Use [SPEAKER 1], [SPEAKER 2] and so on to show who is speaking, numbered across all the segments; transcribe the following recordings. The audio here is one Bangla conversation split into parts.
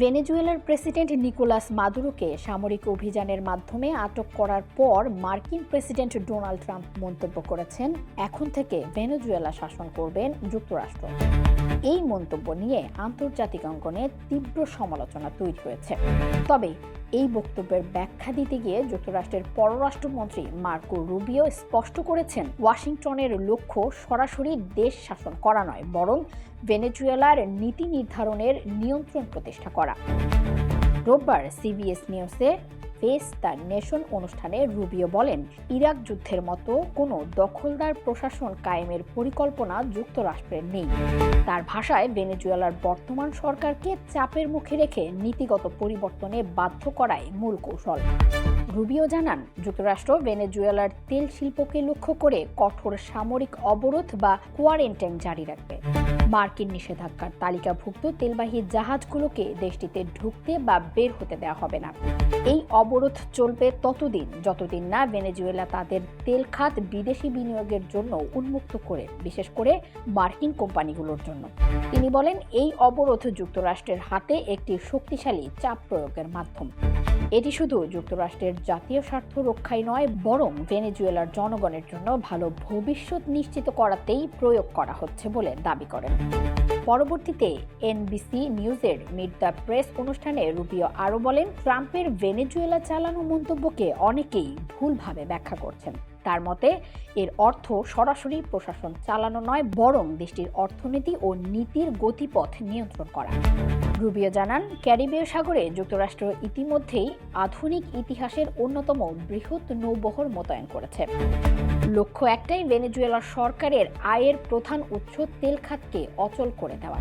[SPEAKER 1] ভেনেজুয়েলার প্রেসিডেন্ট নিকোলাস মাদুরোকে সামরিক অভিযানের মাধ্যমে আটক করার পর মার্কিন প্রেসিডেন্ট ডোনাল্ড ট্রাম্প মন্তব্য করেছেন, এখন থেকে ভেনেজুয়েলা শাসন করবেন যুক্তরাষ্ট্র। এই মন্তব্য নিয়ে আন্তর্জাতিক অঙ্গনে তীব্র সমালোচনা তৈরি হয়েছে। তবে এই বক্তব্যের ব্যাখ্যা দিতে গিয়ে যুক্তরাষ্ট্রের পররাষ্ট্রমন্ত্রী মার্কো রুবিও স্পষ্ট করেছেন, ওয়াশিংটনের লক্ষ্য সরাসরি দেশ শাসন করা নয়, বরং ভেনেজুয়েলার নীতি নির্ধারণের নিয়ন্ত্রণ প্রতিষ্ঠা করা। রোববার সিবিএস নিউজে ফেস দ্য নেশন অনুষ্ঠানে রুবিও বলেন, ইরাক যুদ্ধের মতো কোনো দখলদার প্রশাসন কায়েমের পরিকল্পনা যুক্তরাষ্ট্রের নেই। তার ভাষায়, ভেনেজুয়েলার বর্তমান সরকারকে চাপের মুখে রেখে নীতিগত পরিবর্তনে বাধ্য করাই মূল কৌশল। রুবিও জানান, যুক্তরাষ্ট্র ভেনেজুয়েলার তেল শিল্পকে লক্ষ্য করে কঠোর সামরিক অবরোধ বা কোয়ারেন্টাইন জারি রাখবে। মার্কিন নিষেধাজ্ঞার তালিকাভুক্ত তেলবাহী জাহাজগুলোকে দেশটিতে ঢুকতে বা বের হতে দেওয়া হবে না। এই অবরোধ চলবে ততদিন যতদিন না ভেনেজুয়েলা তাদের তেল খাত বিদেশি বিনিয়োগের জন্য উন্মুক্ত করে, বিশেষ করে মার্কিন কোম্পানিগুলোর জন্য। তিনি বলেন, এই অবরোধ যুক্তরাষ্ট্রের হাতে একটি শক্তিশালী চাপ প্রয়োগের মাধ্যম। এটি শুধু যুক্তরাষ্ট্রের জাতীয় স্বার্থ রক্ষাই নয়, বরং ভেনেজুয়েলার জনগণের জন্য ভালো ভবিষ্যৎ নিশ্চিত করাতেই প্রয়োগ করা হচ্ছে বলে দাবি করেন। পরবর্তীতে এনবিসি নিউজের মিট দ্য প্রেস অনুষ্ঠানে রুবিও আরও বলেন, ট্রাম্পের ভেনেজুয়েলা চালানো মন্তব্যকে অনেকেই ভুলভাবে ব্যাখ্যা করছেন। তার মতে, এর অর্থ সরাসরি প্রশাসন চালানো নয়, বরং দেশটির অর্থনীতি ও নীতির গতিপথ নিয়ন্ত্রণ করা। রুবিও জানান, ক্যারিবীয় সাগরে যুক্তরাষ্ট্র ইতিমধ্যেই আধুনিক ইতিহাসের অন্যতম বৃহৎ নৌবহর মোতায়েন করেছে। লক্ষ্য একটাই, ভেনেজুয়েলার সরকারের আয়ের প্রধান উৎস তেল খাতকে অচল করে দেওয়া।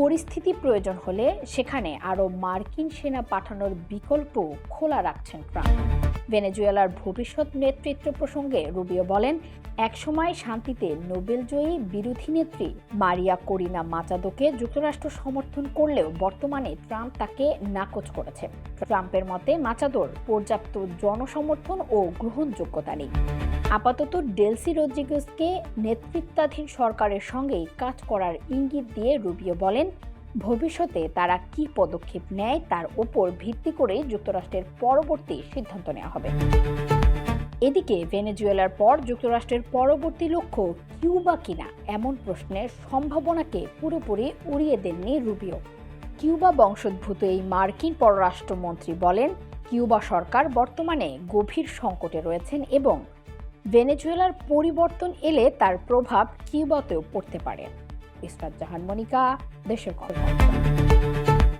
[SPEAKER 1] পরিস্থিতি প্রয়োজন হলে সেখানে আরও মার্কিন সেনা পাঠানোর বিকল্প খোলা রাখছেন ট্রাম্প। ভেনেজুয়েলার ভবিষ্যৎ নেতৃত্ব প্রসঙ্গে রুবিও বলেন, একসময় শান্তিতে নোবেলজয়ী বিরোধী নেত্রী মারিয়া করিনা মাচাদোকে যুক্তরাষ্ট্র সমর্থন করলেও বর্তমানে ট্রাম্প তাকে নাকচ করেছে। ট্রাম্পের মতে, মাচাদোর পর্যাপ্ত জনসমর্থন ও গ্রহণযোগ্যতা নেই। আপাতত ডেলসি রদ্রিগেজকে নেতৃত্বাধীন সরকারের সঙ্গেই কাজ করার ইঙ্গিত দিয়ে রুবিও বলেন, ভবিষ্যতে তারা কি পদক্ষেপ নেয় তার উপর ভিত্তি করে যুক্তরাষ্ট্রের পরবর্তী সিদ্ধান্ত নেওয়া হবে। এদিকে ভেনেজুয়েলার পর যুক্তরাষ্ট্রের পরবর্তী লক্ষ্য কিউবা কিনা এমন প্রশ্নের সম্ভাবনাকে পুরোপুরি উড়িয়ে দেননি রুবিও। কিউবা বংশোদ্ভূত এই মার্কিন পররাষ্ট্রমন্ত্রী বলেন, কিউবা সরকার বর্তমানে গভীর সংকটে রয়েছেন এবং ভেনেজুয়েলার পরিবর্তন এলে তার প্রভাব কিউবাতেও পড়তে পারে। ইসরাত জাহান মনিকা, দেশের কথা।